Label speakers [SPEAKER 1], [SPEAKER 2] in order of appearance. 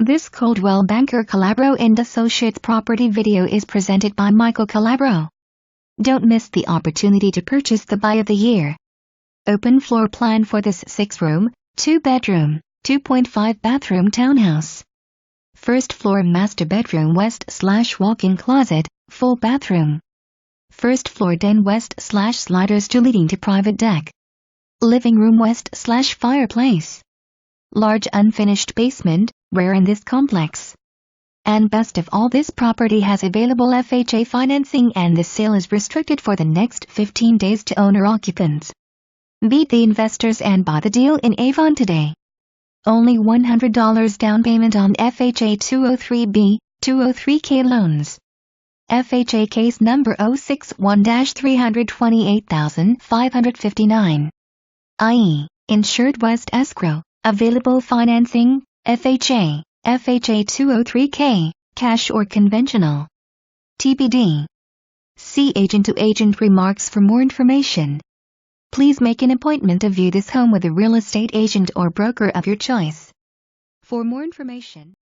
[SPEAKER 1] This Coldwell Banker Calabro Associates property video is presented by Michael Calabro. Don't miss the opportunity to purchase the buy of the year. Open floor plan for this 6-room, 2-bedroom, 2.5 bathroom townhouse. First floor master bedroom west/walk-in closet, full bathroom. First floor den west/sliders to leading to private deck. Living room west/fireplace. Large unfinished basement, rare in this complex. And best of all, this property has available FHA financing and the sale is restricted for the next 15 days to owner-occupants. Beat the investors and buy the deal in Avon today. Only $100 down payment on FHA 203B, 203K loans. FHA case number 061-328,559. i.e., Insured West Escrow. Available financing, FHA, FHA 203K, cash or conventional. TBD. See agent to agent remarks for more information. Please make an appointment to view this home with a real estate agent or broker of your choice. For more information,